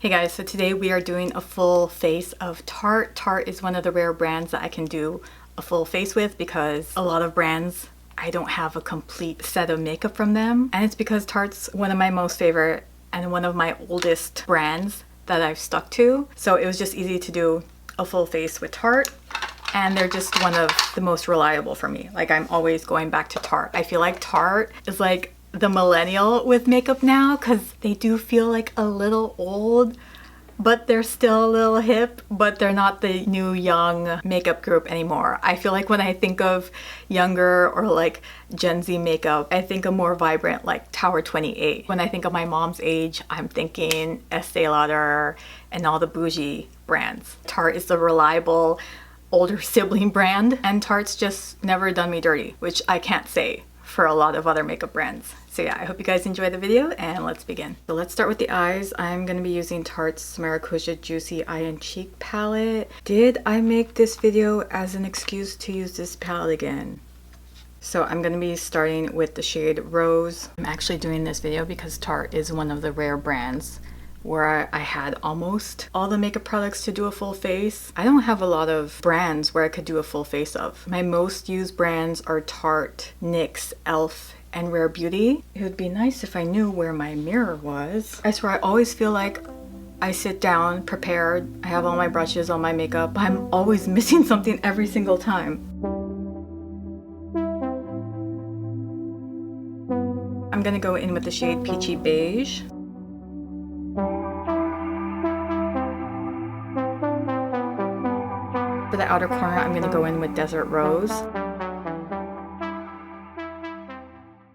Hey guys, so today we are doing a full face of Tarte. Tarte is one of the rare brands that I can do a full face with because a lot of brands I don't have a complete set of makeup from them. And it's because Tarte's one of my most favorite and one of my oldest brands that I've stuck to. So it was just easy to do a full face with Tarte. And they're just one of the most reliable for me. Like, I'm always going back to Tarte. I feel like Tarte is like the millennial with makeup now because they do feel like a little old, but they're still a little hip, but they're not the new young makeup group anymore. I feel like when I think of younger or like Gen Z makeup, I think of more vibrant like Tower 28. When I think of my mom's age, I'm thinking Estee Lauder and all the bougie brands. Tarte is the reliable older sibling brand, and Tarte's just never done me dirty, which I can't say for a lot of other makeup brands. So yeah, I hope you guys enjoy the video and let's begin. So let's start with the eyes. I'm gonna be using Tarte's Maracuja Juicy Eye and Cheek palette. Did I make this video as an excuse to use this palette again? So I'm gonna be starting with the shade Rose. I'm actually doing this video because Tarte is one of the rare brands where I had almost all the makeup products to do a full face. I don't have a lot of brands where I could do a full face of. My most used brands are Tarte, NYX, e.l.f., and Rare Beauty. It would be nice if I knew where my mirror was. I swear I always feel like I sit down prepared, I have all my brushes, all my makeup, but I'm always missing something every single time. I'm gonna go in with the shade Peachy Beige. For the outer corner, I'm gonna go in with Desert Rose.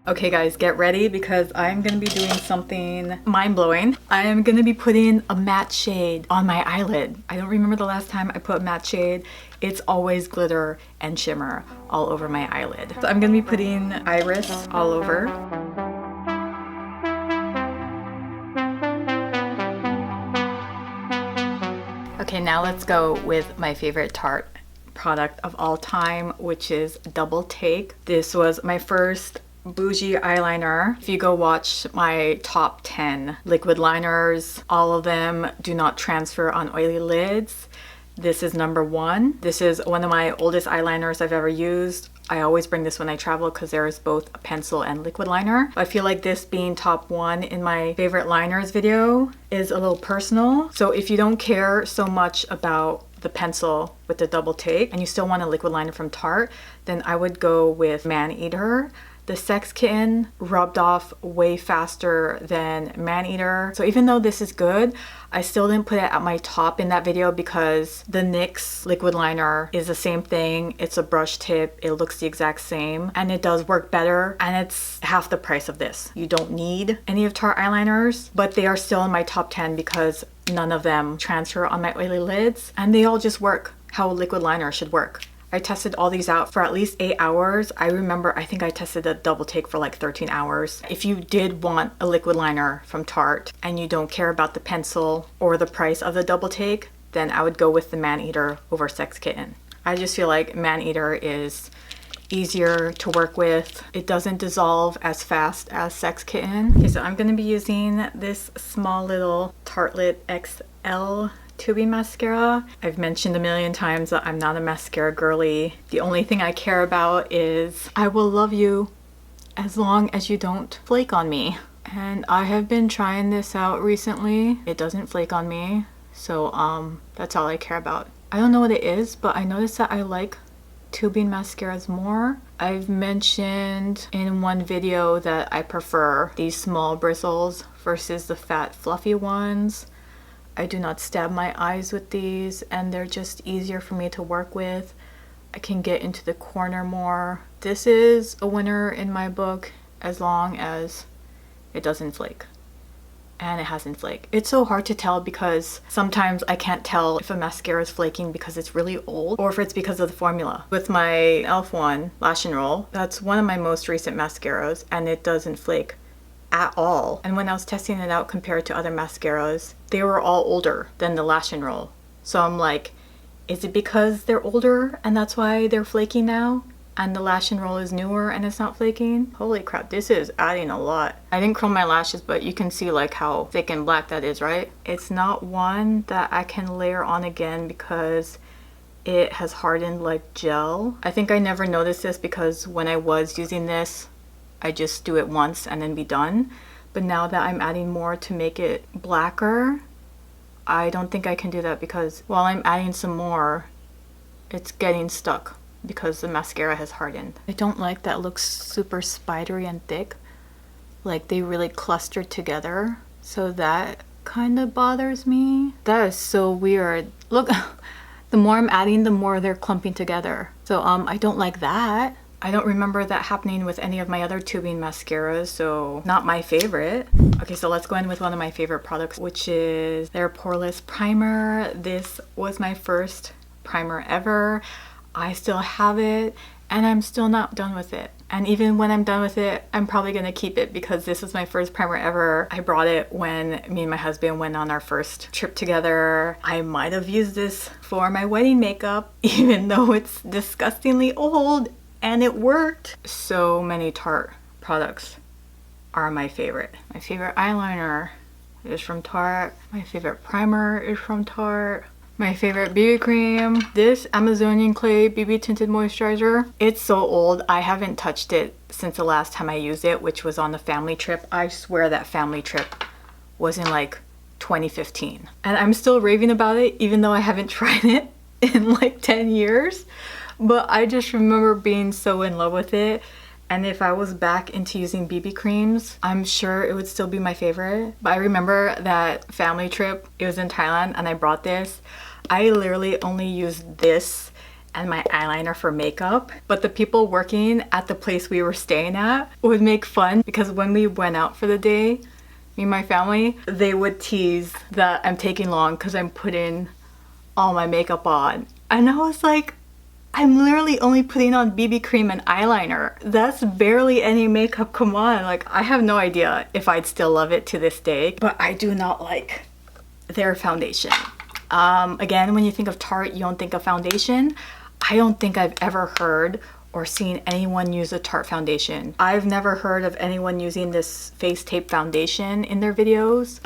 Okay guys, get ready because I'm gonna be doing something mind-blowing. I am gonna be putting a matte shade on my eyelid. I don't remember the last time I put a matte shade. It's always glitter and shimmer all over my eyelid. So I'm gonna be putting Iris all over. Okay, now let's go with my favorite Tarte product of all time, which is Double Take. This was my first bougie eyeliner. If you go watch my top 10 liquid liners, all of them do not transfer on oily lids. This is number one. This is one of my oldest eyeliners I've ever used. I always bring this when I travel because there is both a pencil and liquid liner. I feel like this being top one in my favorite liners video is a little personal. So if you don't care so much about the pencil with the Double Take and you still want a liquid liner from Tarte, then I would go with Maneater. The Sex Kitten rubbed off way faster than Maneater. So even though this is good, I still didn't put it at my top in that video because the NYX liquid liner is the same thing. It's a brush tip, it looks the exact same, and it does work better, and it's half the price of this. You don't need any of Tarte eyeliners, but they are still in my top 10 because none of them transfer on my oily lids, and they all just work how a liquid liner should work. I tested all these out for at least 8 hours. I remember, I think I tested a Double Take for like 13 hours. If you did want a liquid liner from Tarte and you don't care about the pencil or the price of the Double Take, then I would go with the Maneater over Sex Kitten. I just feel like Maneater is easier to work with. It doesn't dissolve as fast as Sex Kitten. Okay, so I'm gonna be using this small little Tartelette XL tubing mascara. I've mentioned a million times that I'm not a mascara girly. The only thing I care about is I will love you as long as you don't flake on me. And I have been trying this out recently. It doesn't flake on me. So that's all I care about. I don't know what it is, but I noticed that I like tubing mascaras more. I've mentioned in one video that I prefer these small bristles versus the fat fluffy ones. I do not stab my eyes with these, and they're just easier for me to work with. I can get into the corner more. This is a winner in my book as long as it doesn't flake. And it hasn't flaked. It's so hard to tell because sometimes I can't tell if a mascara is flaking because it's really old or if it's because of the formula. With my e.l.f. one, Lash and Roll, that's one of my most recent mascaras, and it doesn't flake at all. And when I was testing it out compared to other mascaras, they were all older than the Lash and Roll. So I'm like, is it because they're older and that's why they're flaky now? and the lash and roll is newer and it's not flaking. Holy crap, this is adding a lot. I didn't curl my lashes, but you can see like how thick and black that is, right? It's not one that I can layer on again because it has hardened like gel. I think I never noticed this because when I was using this, I just do it once and then be done. But now that I'm adding more to make it blacker, I don't think I can do that because while I'm adding some more, it's getting stuck because the mascara has hardened. I don't like that it looks super spidery and thick. Like they really clustered together. So that kind of bothers me. That is so weird. Look, the more I'm adding, the more they're clumping together. So I don't like that. I don't remember that happening with any of my other tubing mascaras, so not my favorite. Okay, so let's go in with one of my favorite products, which is their Poreless primer. This was my first primer ever. I still have it and I'm still not done with it. And even when I'm done with it, I'm probably gonna keep it because this is my first primer ever. I brought it when me and my husband went on our first trip together. I might have used this for my wedding makeup, even though it's disgustingly old, and it worked. So many Tarte products are my favorite. My favorite eyeliner is from Tarte. My favorite primer is from Tarte. My favorite BB cream, this Amazonian Clay BB Tinted Moisturizer. It's so old. I haven't touched it since the last time I used it, which was on the family trip. I swear that family trip was in like 2015. And I'm still raving about it, even though I haven't tried it in like 10 years. But I just remember being so in love with it. And if I was back into using BB creams, I'm sure it would still be my favorite. But I remember that family trip, it was in Thailand and I brought this. I literally only used this and my eyeliner for makeup. But the people working at the place we were staying at would make fun because when we went out for the day, me and my family, they would tease that I'm taking long because I'm putting all my makeup on. And I was like, I'm literally only putting on BB cream and eyeliner. That's barely any makeup, come on. Like, I have no idea if I'd still love it to this day, but I do not like their foundation. Again, when you think of Tarte, you don't think of foundation. I don't think I've ever heard or seen anyone use a Tarte foundation. I've never heard of anyone using this face tape foundation in their videos.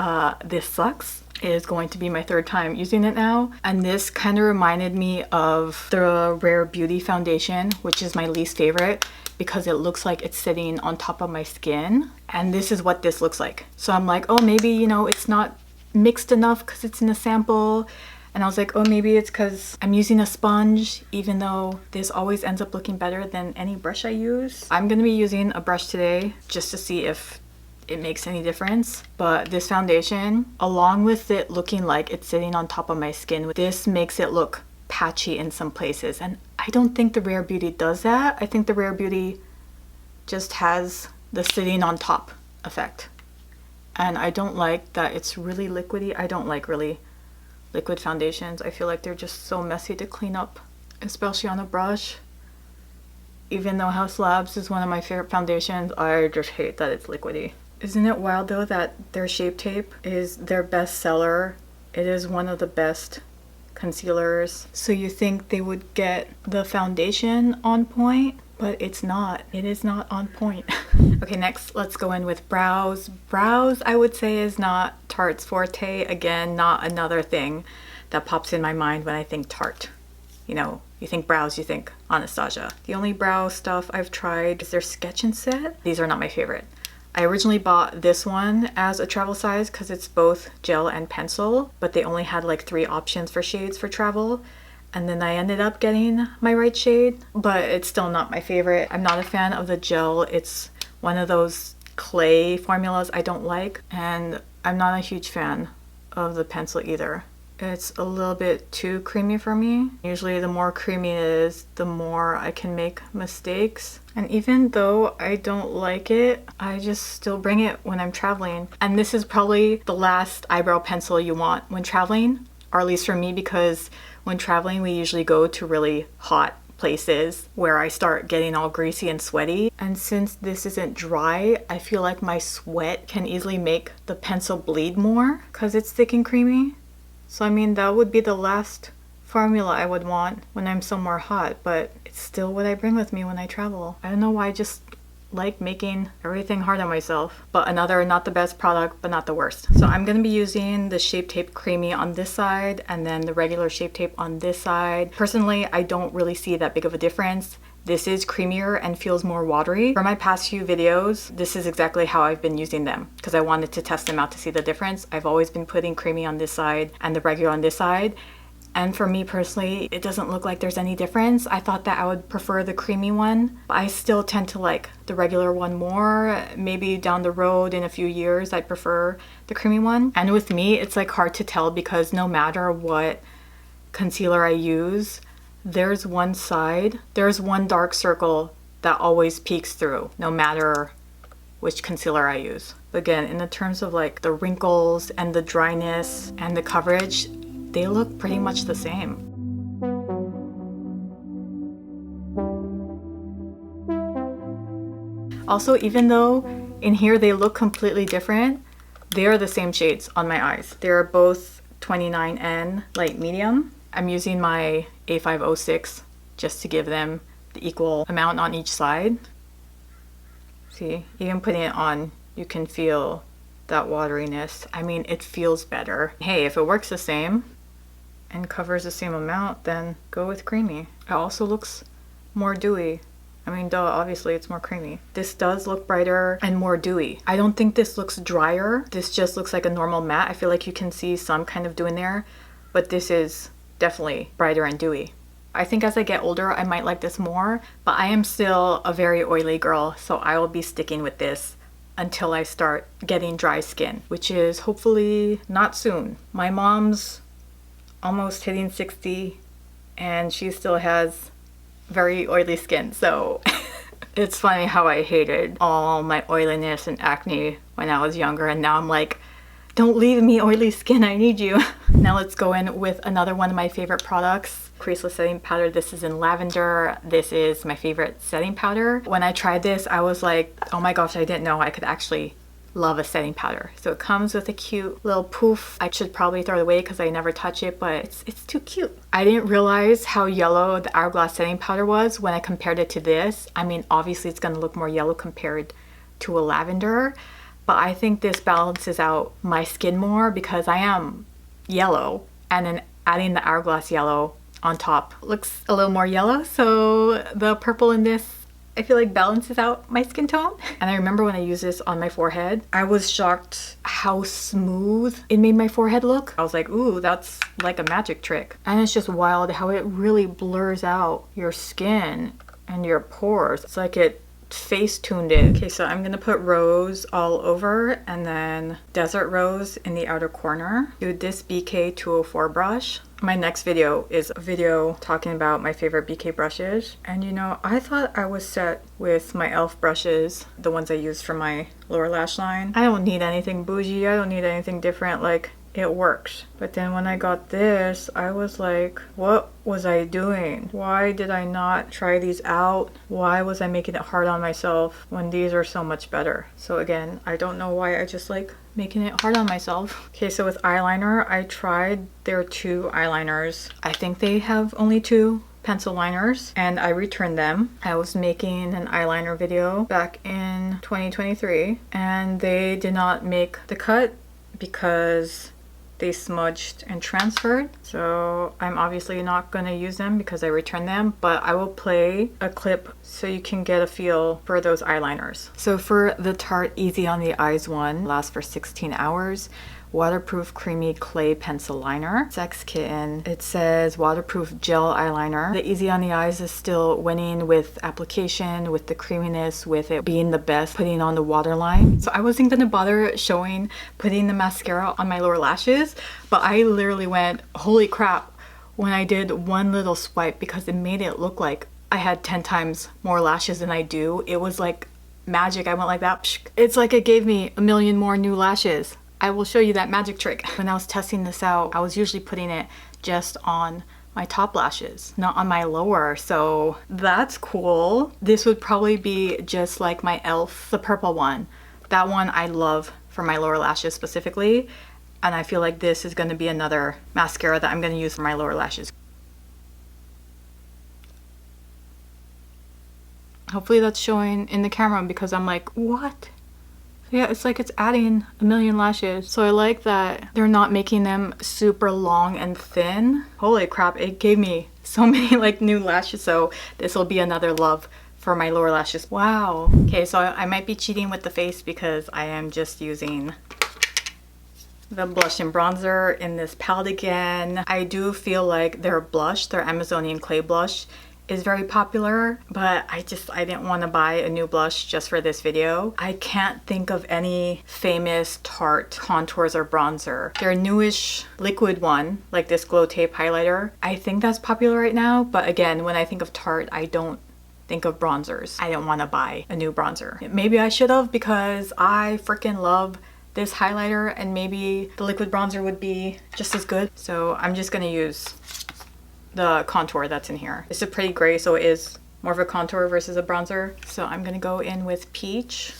This sucks. It is going to be my third time using it now. And this kind of reminded me of the Rare Beauty foundation, which is my least favorite because it looks like it's sitting on top of my skin. And this is what this looks like. So I'm like, oh, maybe, you know, it's not mixed enough because it's in a sample. And I was like, oh, maybe it's because I'm using a sponge, even though this always ends up looking better than any brush I use. I'm gonna be using a brush today just to see if it makes any difference. But this foundation, along with it looking like it's sitting on top of my skin, this makes it look patchy in some places. And I don't think the Rare Beauty does that. I think the Rare Beauty just has the sitting on top effect. And I don't like that it's really liquidy. I don't like really liquid foundations. I feel like they're just so messy to clean up, especially on a brush. Even though House Labs is one of my favorite foundations, I just hate that it's liquidy. Isn't it wild though that their Shape Tape is their best seller? It is one of the best concealers. So you think they would get the foundation on point, but it's not. It is not on point. Okay, next let's go in with brows. Brows, I would say, is not Tarte's forte. Again, not another thing that pops in my mind when I think Tarte. You know, you think brows, you think Anastasia. The only brow stuff I've tried is their Sketch and Set. These are not my favorite. I originally bought this one as a travel size because it's both gel and pencil, but they only had like 3 options for shades for travel. And then I ended up getting my right shade, but it's still not my favorite. I'm not a fan of the gel. It's one of those clay formulas I don't like, and I'm not a huge fan of the pencil either. It's a little bit too creamy for me. Usually the more creamy it is, the more I can make mistakes. And even though I don't like it, I just still bring it when I'm traveling. And this is probably the last eyebrow pencil you want when traveling, or at least for me, because when traveling we usually go to really hot places where I start getting all greasy and sweaty. And since this isn't dry, I feel like my sweat can easily make the pencil bleed more because it's thick and creamy. So I mean, that would be the last formula I would want when I'm somewhere hot, but it's still what I bring with me when I travel. I don't know why, I just like making everything hard on myself. But another not the best product, but not the worst. So I'm gonna be using the Shape Tape Creamy on this side and then the regular Shape Tape on this side. Personally, I don't really see that big of a difference. This is creamier and feels more watery. For my past few videos, this is exactly how I've been using them because I wanted to test them out to see the difference. I've always been putting creamy on this side and the regular on this side. And for me personally, it doesn't look like there's any difference. I thought that I would prefer the creamy one, but I still tend to like the regular one more. Maybe down the road in a few years, I'd prefer the creamy one. And with me, it's like hard to tell because no matter what concealer I use, there's one dark circle that always peeks through, no matter which concealer I use. Again, in the terms of like the wrinkles and the dryness and the coverage, they look pretty much the same. Also, even though in here they look completely different, they are the same shades on my eyes. They're both 29N light medium. I'm using my A506 just to give them the equal amount on each side. See, even putting it on, you can feel that wateriness. I mean, it feels better. Hey, if it works the same and covers the same amount, then go with creamy. It also looks more dewy. I mean, duh, obviously it's more creamy. This does look brighter and more dewy. I don't think this looks drier. This just looks like a normal matte. I feel like you can see some kind of dew in there, but this is definitely brighter and dewy. I think as I get older, I might like this more, but I am still a very oily girl, so I will be sticking with this until I start getting dry skin, which is hopefully not soon. My mom's almost hitting 60 and she still has very oily skin, so it's funny how I hated all my oiliness and acne when I was younger, and now I'm like, don't leave me oily skin, I need you. Now let's go in with another one of my favorite products, Creaseless setting powder. This is in Lavender. This is my favorite setting powder. When I tried this, I was like, oh my gosh, I didn't know I could actually love a setting powder. So it comes with a cute little poof. I should probably throw it away because I never touch it, but it's too cute. I didn't realize how yellow the Hourglass setting powder was when I compared it to this. I mean, obviously it's gonna look more yellow compared to a Lavender, but I think this balances out my skin more because I am yellow, and then adding the Hourglass yellow on top looks a little more yellow, so the purple in this I feel like balances out my skin tone. And I remember when I used this on my forehead, I was shocked how smooth it made my forehead look. I was like, ooh, that's like a magic trick. And it's just wild how it really blurs out your skin and your pores. It's like it face tuned it. Okay, so I'm gonna put rose all over and then desert rose in the outer corner. Do this BK 204 brush. My next video is a video talking about my favorite BK brushes. And you know, I thought I was set with my e.l.f. brushes, the ones I use for my lower lash line. I don't need anything bougie, I don't need anything different, like it works. But then when I got this, I was like, what was I doing? Why did I not try these out? Why was I making it hard on myself when these are so much better? So again, I don't know why I just like making it hard on myself. Okay, so with eyeliner, I tried their two eyeliners. I think they have only two pencil liners and I returned them. I was making an eyeliner video back in 2023 and they did not make the cut because they smudged and transferred. So I'm obviously not going to use them because I returned them, but I will play a clip so you can get a feel for those eyeliners. So for the Tarte Easy on the Eyes one, lasts for 16 hours. Waterproof creamy clay pencil liner. Sex Kitten. It says waterproof gel eyeliner. The Easy on the Eyes is still winning with application, with the creaminess, with it being the best putting on the waterline. So I wasn't gonna bother putting the mascara on my lower lashes, but I literally went, holy crap, when I did one little swipe because it made it look like I had 10 times more lashes than I do. It was like magic. I went like that. It's like it gave me a million more new lashes. I will show you that magic trick. When I was testing this out, I was usually putting it just on my top lashes, not on my lower, so that's cool. This would probably be just like my e.l.f., the purple one. That one I love for my lower lashes specifically, and I feel like this is gonna be another mascara that I'm gonna use for my lower lashes. Hopefully that's showing in the camera because I'm like, what? Yeah, it's like it's adding a million lashes. So I like that they're not making them super long and thin. Holy crap, it gave me so many like new lashes. So this will be another love for my lower lashes. Wow. Okay, so I might be cheating with the face because I am just using the blush and bronzer in this palette again. I do feel like their blush, their Amazonian clay blush, is very popular, but I didn't want to buy a new blush just for this video. I can't think of any famous Tarte contours or bronzer. Their newish liquid one, like this glow tape highlighter, I think that's popular right now, but again, when I think of Tarte, I don't think of bronzers. I didn't want to buy a new bronzer. Maybe I should have because I freaking love this highlighter and maybe the liquid bronzer would be just as good. So I'm just gonna use the contour that's in here. It's a pretty gray, so it is more of a contour versus a bronzer. So I'm gonna go in with Peach.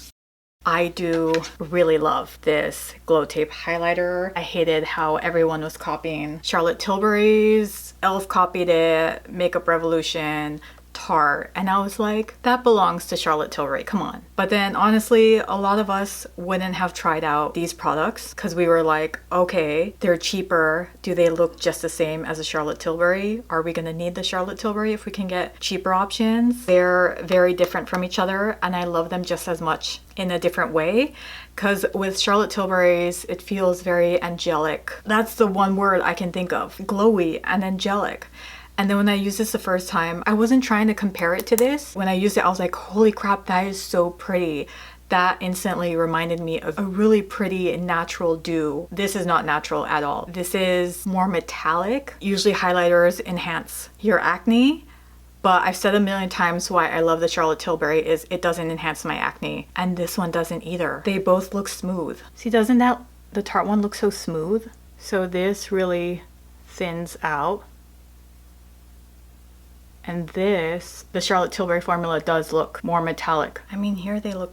I do really love this glow tape highlighter. I hated how everyone was copying Charlotte Tilbury's, e.l.f. copied it, Makeup Revolution, Tarte, and I was like, that belongs to Charlotte Tilbury, come on. But then honestly, a lot of us wouldn't have tried out these products because we were like, okay, they're cheaper. Do they look just the same as a Charlotte Tilbury? Are we gonna need the Charlotte Tilbury if we can get cheaper options? They're very different from each other and I love them just as much in a different way, because with Charlotte Tilbury's, it feels very angelic. That's the one word I can think of, glowy and angelic. And then when I used this the first time, I wasn't trying to compare it to this. When I used it, I was like, holy crap, that is so pretty. That instantly reminded me of a really pretty natural dew. This is not natural at all. This is more metallic. Usually highlighters enhance your acne, but I've said a million times why I love the Charlotte Tilbury is it doesn't enhance my acne. And this one doesn't either. They both look smooth. See, doesn't the Tarte one look so smooth? So this really thins out. And this, the Charlotte Tilbury formula does look more metallic. I mean, here they look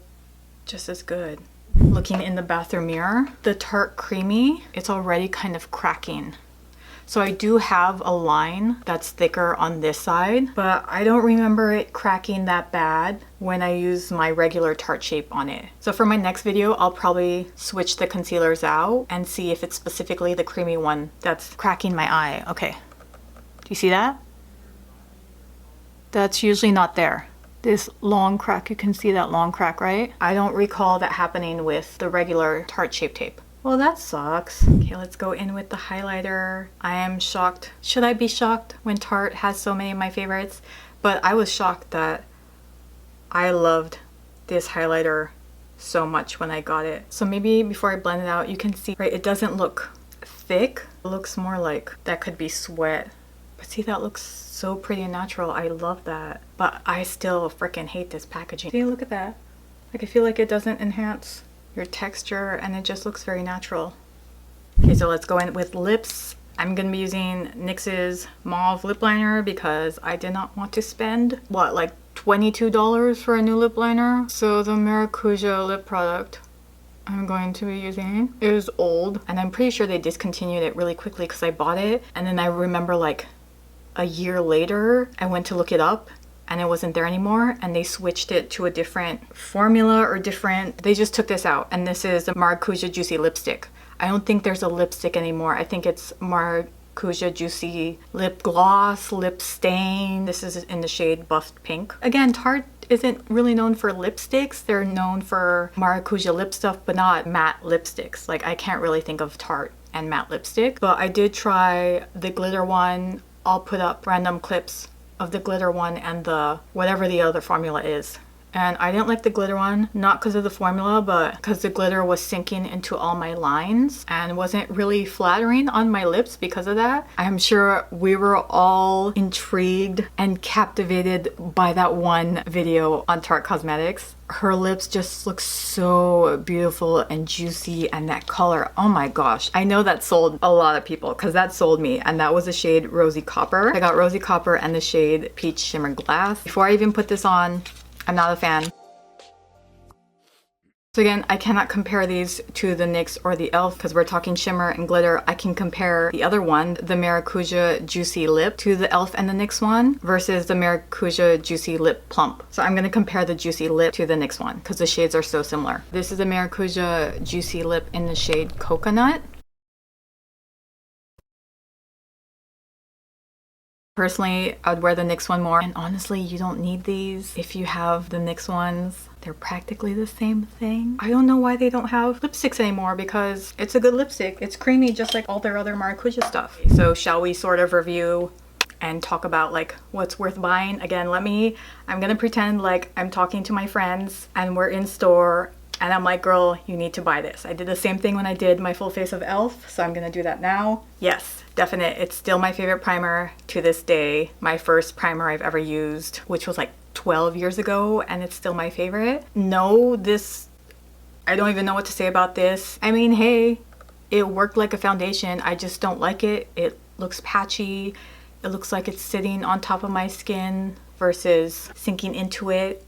just as good. Looking in the bathroom mirror, the Tarte Creamy, it's already kind of cracking. So I do have a line that's thicker on this side, but I don't remember it cracking that bad when I use my regular Tarte shape on it. So for my next video, I'll probably switch the concealers out and see if it's specifically the creamy one that's cracking my eye. Okay, do you see that? That's usually not there. This long crack, you can see that long crack, right? I don't recall that happening with the regular Tarte Shape Tape. Well, that sucks. Okay, let's go in with the highlighter. I am shocked. Should I be shocked when Tarte has so many of my favorites? But I was shocked that I loved this highlighter so much when I got it. So maybe before I blend it out, you can see, right, it doesn't look thick. It looks more like that could be sweat. But see, that looks so pretty and natural. I love that. But I still freaking hate this packaging. See, look at that. Like, I feel like it doesn't enhance your texture and it just looks very natural. Okay, so let's go in with lips. I'm gonna be using NYX's Mauve lip liner because I did not want to spend, what, like $22 for a new lip liner? So the Maracuja lip product I'm going to be using is old, and I'm pretty sure they discontinued it really quickly because I bought it, and then I remember like a year later I went to look it up and it wasn't there anymore, and they switched it to a different formula or they just took this out, and this is the Maracuja Juicy Lipstick. I don't think there's a lipstick anymore. I think it's Maracuja Juicy Lip Gloss, Lip Stain. This is in the shade Buffed Pink. Again, Tarte isn't really known for lipsticks. They're known for Maracuja lip stuff, but not matte lipsticks. Like, I can't really think of Tarte and matte lipstick, but I did try the glitter one. I'll put up random clips of the glitter one and the whatever the other formula is. And I didn't like the glitter one, not because of the formula, but because the glitter was sinking into all my lines and wasn't really flattering on my lips because of that. I'm sure we were all intrigued and captivated by that one video on Tarte Cosmetics. Her lips just look so beautiful and juicy, and that color, oh my gosh. I know that sold a lot of people because that sold me, and that was the shade Rosy Copper. I got Rosy Copper and the shade Peach Shimmer Glass. Before I even put this on, I'm not a fan. So again, I cannot compare these to the NYX or the e.l.f. because we're talking shimmer and glitter. I can compare the other one, the Maracuja Juicy Lip, to the e.l.f. and the NYX one versus the Maracuja Juicy Lip Plump. So I'm going to compare the Juicy Lip to the NYX one because the shades are so similar. This is the Maracuja Juicy Lip in the shade Coconut. Personally, I would wear the NYX one more. And honestly, you don't need these if you have the NYX ones. They're practically the same thing. I don't know why they don't have lipsticks anymore because it's a good lipstick. It's creamy just like all their other Maracuja stuff. So shall we sort of review and talk about like what's worth buying? Again, I'm gonna pretend like I'm talking to my friends and we're in store and I'm like, girl, you need to buy this. I did the same thing when I did my full face of e.l.f. So I'm gonna do that now. Yes, definite. It's still my favorite primer to this day. My first primer I've ever used, which was like 12 years ago, and it's still my favorite. No, I don't even know what to say about this. I mean, hey, it worked like a foundation. I just don't like it. It looks patchy. It looks like it's sitting on top of my skin versus sinking into it,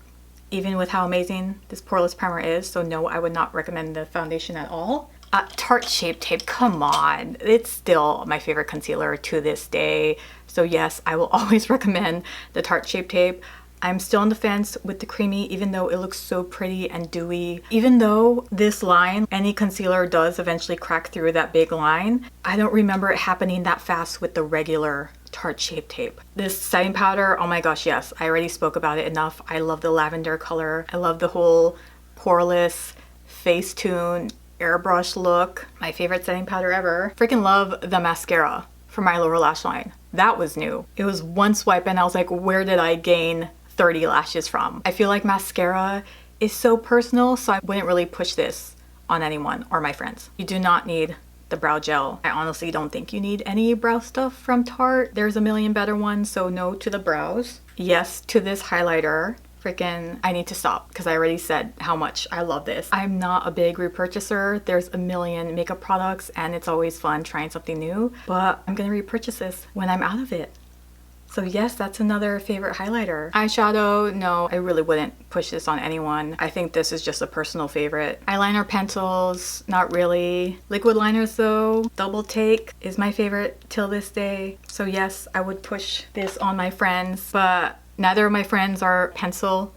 even with how amazing this Poreless primer is. So no, I would not recommend the foundation at all. Tarte Shape Tape, come on. It's still my favorite concealer to this day. So yes, I will always recommend the Tarte Shape Tape. I'm still on the fence with the creamy, even though it looks so pretty and dewy. Even though this line, any concealer does eventually crack through that big line, I don't remember it happening that fast with the regular Tarte Shape Tape. This setting powder, oh my gosh, yes, I already spoke about it enough. I love the lavender color. I love the whole Poreless Facetune airbrush look. My favorite setting powder ever. Freaking love the mascara for my lower lash line. That was new. It was one swipe and I was like, where did I gain 30 lashes from? I feel like mascara is so personal, so I wouldn't really push this on anyone or my friends. You do not need the brow gel. I honestly don't think you need any brow stuff from Tarte. There's a million better ones, so no to the brows. Yes to this highlighter. Freaking, I need to stop because I already said how much I love this. I'm not a big repurchaser. There's a million makeup products and it's always fun trying something new, but I'm gonna repurchase this when I'm out of it. So yes, that's another favorite highlighter. Eyeshadow, no, I really wouldn't push this on anyone. I think this is just a personal favorite. Eyeliner, pencils, not really. Liquid liners though, Double Take is my favorite till this day. So yes, I would push this on my friends, but neither of my friends are pencil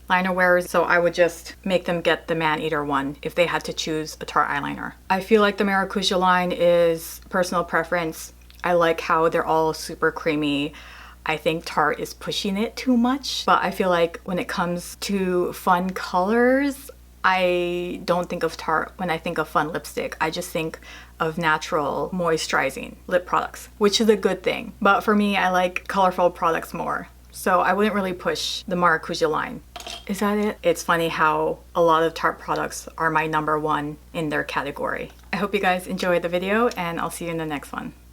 liner wearers, so I would just make them get the Maneater one if they had to choose a Tarte eyeliner. I feel like the Maracuja line is personal preference. I like how they're all super creamy. I think Tarte is pushing it too much, but I feel like when it comes to fun colors, I don't think of Tarte when I think of fun lipstick. I just think of natural moisturizing lip products, which is a good thing. But for me, I like colorful products more. So I wouldn't really push the Maracuja line. Is that it? It's funny how a lot of Tarte products are my #1 in their category. I hope you guys enjoyed the video and I'll see you in the next one.